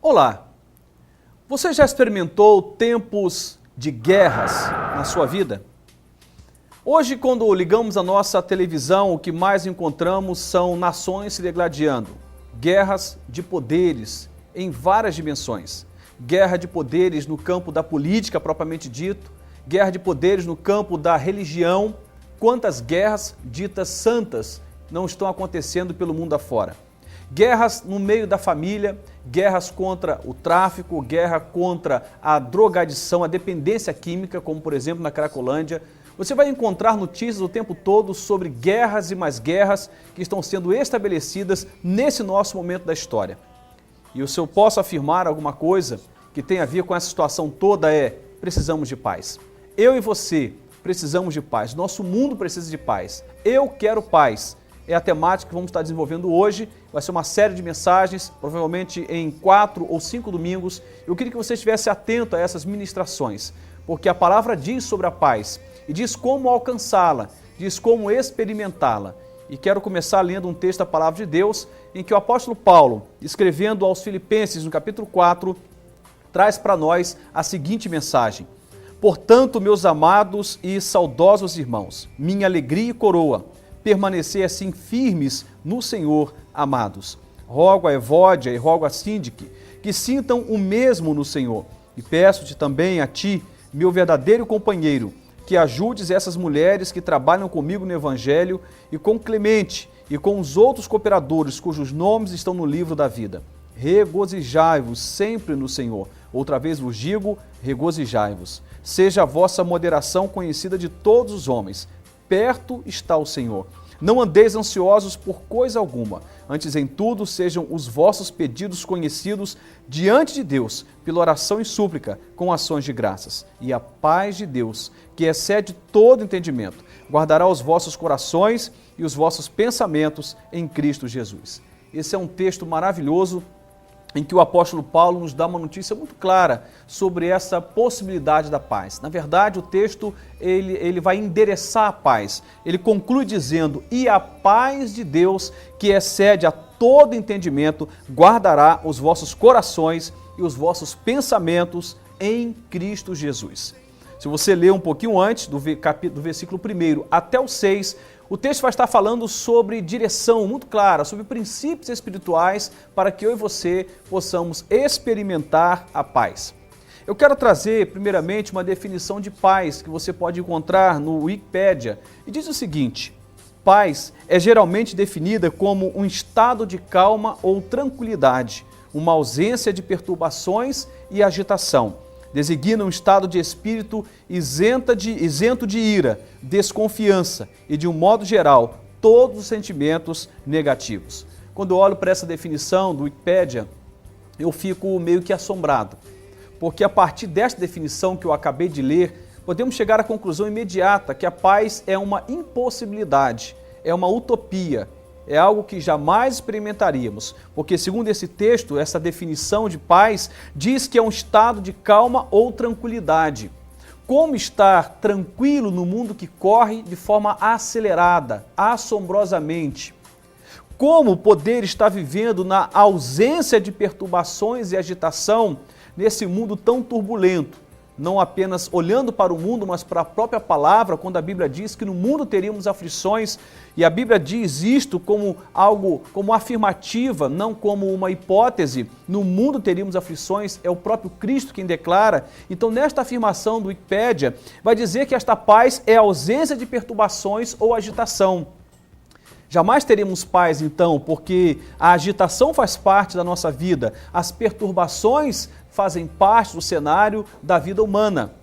Olá, você já experimentou tempos de guerras na sua vida? Hoje, quando ligamos a nossa televisão, o que mais encontramos são nações se degladiando, guerras de poderes em várias dimensões, guerra de poderes no campo da política propriamente dito, guerra de poderes no campo da religião. Quantas guerras ditas santas não estão acontecendo pelo mundo afora? Guerras no meio da família, guerras contra o tráfico, guerra contra a drogadição, a dependência química, como por exemplo na Cracolândia. Você vai encontrar notícias o tempo todo sobre guerras e mais guerras que estão sendo estabelecidas nesse nosso momento da história. E se eu posso afirmar alguma coisa que tem a ver com essa situação toda precisamos de paz. Eu e você precisamos de paz, nosso mundo precisa de paz. Eu quero paz. É a temática que vamos estar desenvolvendo hoje. Vai ser uma série de mensagens, provavelmente em 4 ou 5 domingos. Eu queria que você estivesse atento a essas ministrações, porque a palavra diz sobre a paz e diz como alcançá-la, diz como experimentá-la. E quero começar lendo um texto da palavra de Deus, em que o apóstolo Paulo, escrevendo aos Filipenses, no capítulo 4, traz para nós a seguinte mensagem: Portanto, meus amados e saudosos irmãos, minha alegria e coroa, permanecer assim firmes no Senhor, amados. Rogo a Evódia e rogo a Síndique que sintam o mesmo no Senhor. E peço-te também a ti, meu verdadeiro companheiro, que ajudes essas mulheres que trabalham comigo no Evangelho e com Clemente e com os outros cooperadores cujos nomes estão no livro da vida. Regozijai-vos sempre no Senhor. Outra vez vos digo, regozijai-vos. Seja a vossa moderação conhecida de todos os homens. Perto está o Senhor. Não andeis ansiosos por coisa alguma, antes em tudo sejam os vossos pedidos conhecidos diante de Deus, pela oração e súplica, com ações de graças. E a paz de Deus, que excede todo entendimento, guardará os vossos corações e os vossos pensamentos em Cristo Jesus. Esse é um texto maravilhoso, em que o apóstolo Paulo nos dá uma notícia muito clara sobre essa possibilidade da paz. Na verdade, o texto ele vai endereçar a paz. Ele conclui dizendo: e a paz de Deus, que excede a todo entendimento, guardará os vossos corações e os vossos pensamentos em Cristo Jesus. Se você ler um pouquinho antes, do versículo 1 até o 6, o texto vai estar falando sobre direção muito clara, sobre princípios espirituais para que eu e você possamos experimentar a paz. Eu quero trazer, primeiramente, uma definição de paz que você pode encontrar no Wikipedia. E diz o seguinte: paz é geralmente definida como um estado de calma ou tranquilidade, uma ausência de perturbações e agitação. Designa um estado de espírito isento de ira, desconfiança e, de um modo geral, todos os sentimentos negativos. Quando eu olho para essa definição do Wikipedia, eu fico meio que assombrado, porque a partir desta definição que eu acabei de ler, podemos chegar à conclusão imediata que a paz é uma impossibilidade, é uma utopia, é algo que jamais experimentaríamos, porque segundo esse texto, essa definição de paz diz que é um estado de calma ou tranquilidade. Como estar tranquilo no mundo que corre de forma acelerada, assombrosamente? Como poder estar vivendo na ausência de perturbações e agitação nesse mundo tão turbulento? Não apenas olhando para o mundo, mas para a própria palavra, quando a Bíblia diz que no mundo teríamos aflições, e a Bíblia diz isto como algo, como afirmativa, não como uma hipótese. No mundo teríamos aflições, é o próprio Cristo quem declara. Então, nesta afirmação do Wikipedia, vai dizer que esta paz é a ausência de perturbações ou agitação. Jamais teremos paz, então, porque a agitação faz parte da nossa vida, as perturbações fazem parte do cenário da vida humana.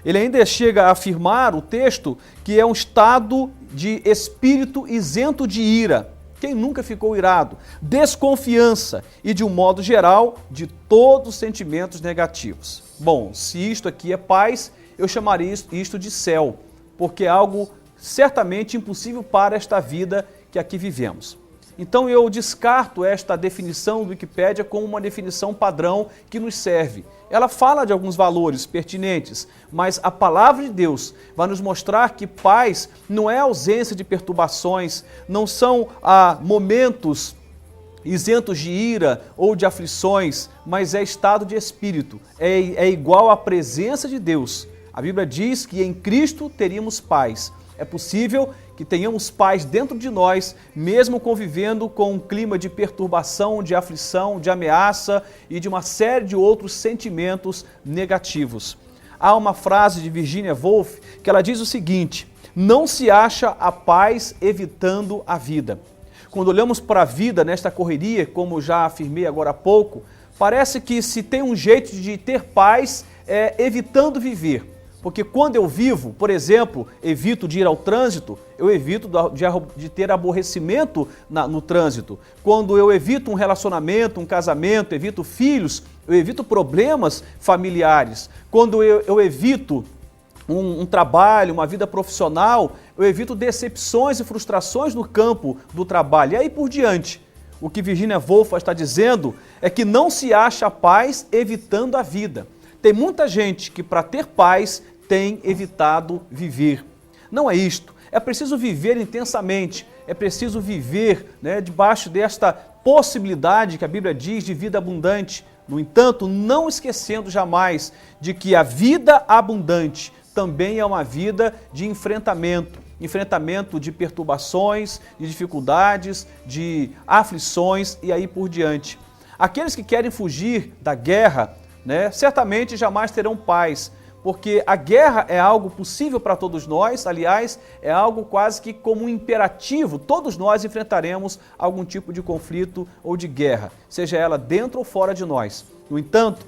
Ele ainda chega a afirmar, o texto, que é um estado de espírito isento de ira. Quem nunca ficou irado? Desconfiança e, de um modo geral, de todos os sentimentos negativos. Bom, se isto aqui é paz, eu chamaria isto de céu, porque é algo certamente impossível para esta vida que aqui vivemos. Então eu descarto esta definição do Wikipedia como uma definição padrão que nos serve. Ela fala de alguns valores pertinentes, mas a palavra de Deus vai nos mostrar que paz não é ausência de perturbações, não são momentos isentos de ira ou de aflições, mas é estado de espírito, é igual à presença de Deus. A Bíblia diz que em Cristo teríamos paz. É possível que tenhamos paz dentro de nós, mesmo convivendo com um clima de perturbação, de aflição, de ameaça e de uma série de outros sentimentos negativos. Há uma frase de Virginia Woolf que ela diz o seguinte: não se acha a paz evitando a vida. Quando olhamos para a vida nesta correria, como já afirmei agora há pouco, parece que se tem um jeito de ter paz é evitando viver. Porque quando eu vivo, por exemplo, evito de ir ao trânsito, eu evito de ter aborrecimento no trânsito. Quando eu evito um relacionamento, um casamento, evito filhos, eu evito problemas familiares. Quando eu evito um trabalho, uma vida profissional, eu evito decepções e frustrações no campo do trabalho. E aí por diante. O que Virginia Woolf está dizendo é que não se acha paz evitando a vida. Tem muita gente que para ter paz tem evitado viver. Não é isto. É preciso viver intensamente. É preciso viver debaixo desta possibilidade que a Bíblia diz de vida abundante. No entanto, não esquecendo jamais de que a vida abundante também é uma vida de enfrentamento de perturbações, de dificuldades, de aflições e aí por diante. Aqueles que querem fugir da guerra, certamente jamais terão paz, porque a guerra é algo possível para todos nós, aliás, é algo quase que como um imperativo, todos nós enfrentaremos algum tipo de conflito ou de guerra, seja ela dentro ou fora de nós. No entanto,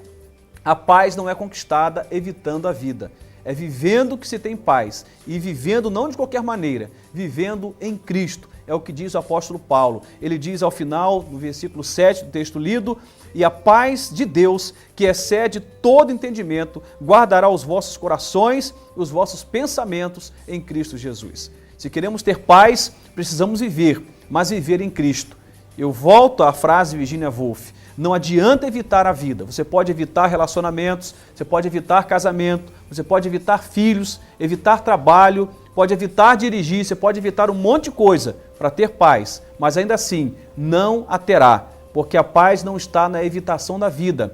a paz não é conquistada evitando a vida. É vivendo que se tem paz, e vivendo não de qualquer maneira, vivendo em Cristo. É o que diz o apóstolo Paulo. Ele diz ao final, no versículo 7 do texto lido, e a paz de Deus, que excede todo entendimento, guardará os vossos corações e os vossos pensamentos em Cristo Jesus. Se queremos ter paz, precisamos viver, mas viver em Cristo. Eu volto à frase de Virginia Woolf. Não adianta evitar a vida. Você pode evitar relacionamentos, você pode evitar casamento, você pode evitar filhos, evitar trabalho, pode evitar dirigir, você pode evitar um monte de coisa para ter paz, mas ainda assim não a terá, porque a paz não está na evitação da vida,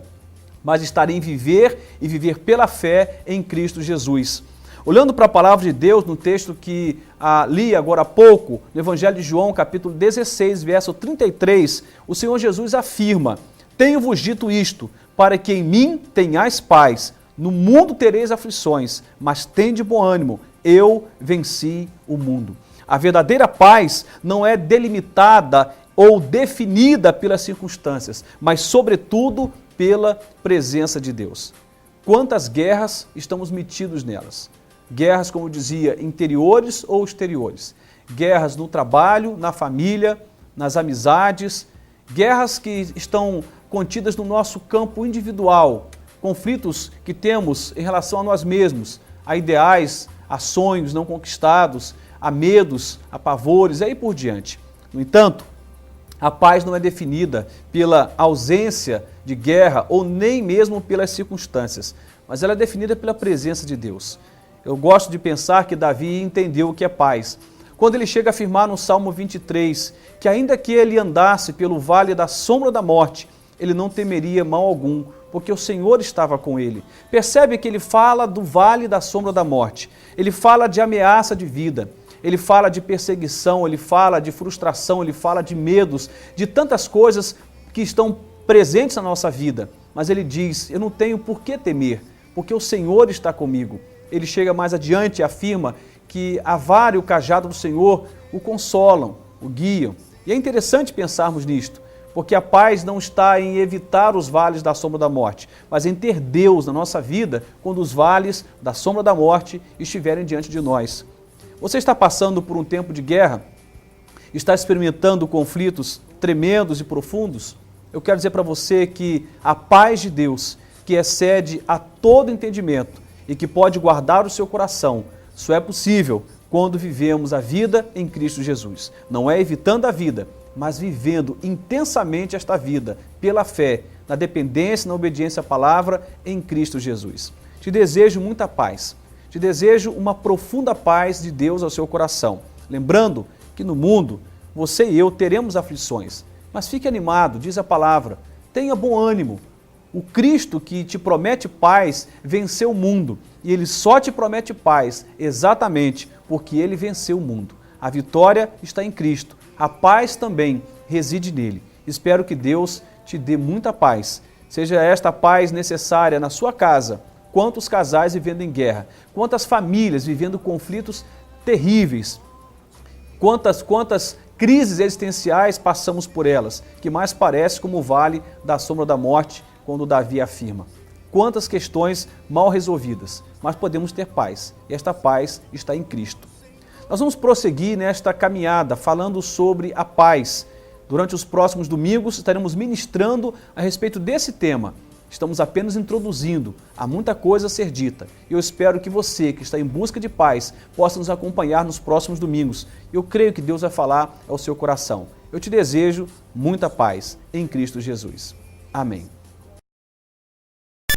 mas está em viver e viver pela fé em Cristo Jesus. Olhando para a palavra de Deus, no texto que li agora há pouco, no Evangelho de João, capítulo 16, verso 33, o Senhor Jesus afirma: tenho-vos dito isto, para que em mim tenhais paz. No mundo tereis aflições, mas tende bom ânimo, eu venci o mundo. A verdadeira paz não é delimitada ou definida pelas circunstâncias, mas sobretudo pela presença de Deus. Quantas guerras estamos metidos nelas? Guerras, como eu dizia, interiores ou exteriores. Guerras no trabalho, na família, nas amizades. Guerras que estão contidas no nosso campo individual. Conflitos que temos em relação a nós mesmos, a ideais, a sonhos não conquistados, a medos, a pavores, e aí por diante. No entanto, a paz não é definida pela ausência de guerra ou nem mesmo pelas circunstâncias, mas ela é definida pela presença de Deus. Eu gosto de pensar que Davi entendeu o que é paz. Quando ele chega a afirmar no Salmo 23 que ainda que ele andasse pelo vale da sombra da morte, ele não temeria mal algum, porque o Senhor estava com ele. Percebe que ele fala do vale da sombra da morte, ele fala de ameaça de vida, ele fala de perseguição, ele fala de frustração, ele fala de medos, de tantas coisas que estão presentes na nossa vida. Mas ele diz, eu não tenho por que temer, porque o Senhor está comigo. Ele chega mais adiante e afirma que a vara e o cajado do Senhor o consolam, o guiam. E é interessante pensarmos nisto, porque a paz não está em evitar os vales da sombra da morte, mas em ter Deus na nossa vida quando os vales da sombra da morte estiverem diante de nós. Você está passando por um tempo de guerra? Está experimentando conflitos tremendos e profundos? Eu quero dizer para você que a paz de Deus, que excede a todo entendimento e que pode guardar o seu coração, só é possível quando vivemos a vida em Cristo Jesus. Não é evitando a vida, mas vivendo intensamente esta vida pela fé, na dependência, na obediência à palavra em Cristo Jesus. Te desejo muita paz. Te desejo uma profunda paz de Deus ao seu coração. Lembrando que no mundo, você e eu teremos aflições. Mas fique animado, diz a palavra, tenha bom ânimo. O Cristo que te promete paz venceu o mundo e Ele só te promete paz exatamente porque Ele venceu o mundo. A vitória está em Cristo, a paz também reside nele. Espero que Deus te dê muita paz, seja esta paz necessária na sua casa. Quantos casais vivendo em guerra, quantas famílias vivendo conflitos terríveis, quantas crises existenciais passamos por elas, que mais parece como o vale da sombra da morte, quando Davi afirma. Quantas questões mal resolvidas, mas podemos ter paz, e esta paz está em Cristo. Nós vamos prosseguir nesta caminhada falando sobre a paz. Durante os próximos domingos estaremos ministrando a respeito desse tema. Estamos apenas introduzindo, há muita coisa a ser dita. Eu espero que você, que está em busca de paz, possa nos acompanhar nos próximos domingos. Eu creio que Deus vai falar ao seu coração. Eu te desejo muita paz em Cristo Jesus. Amém.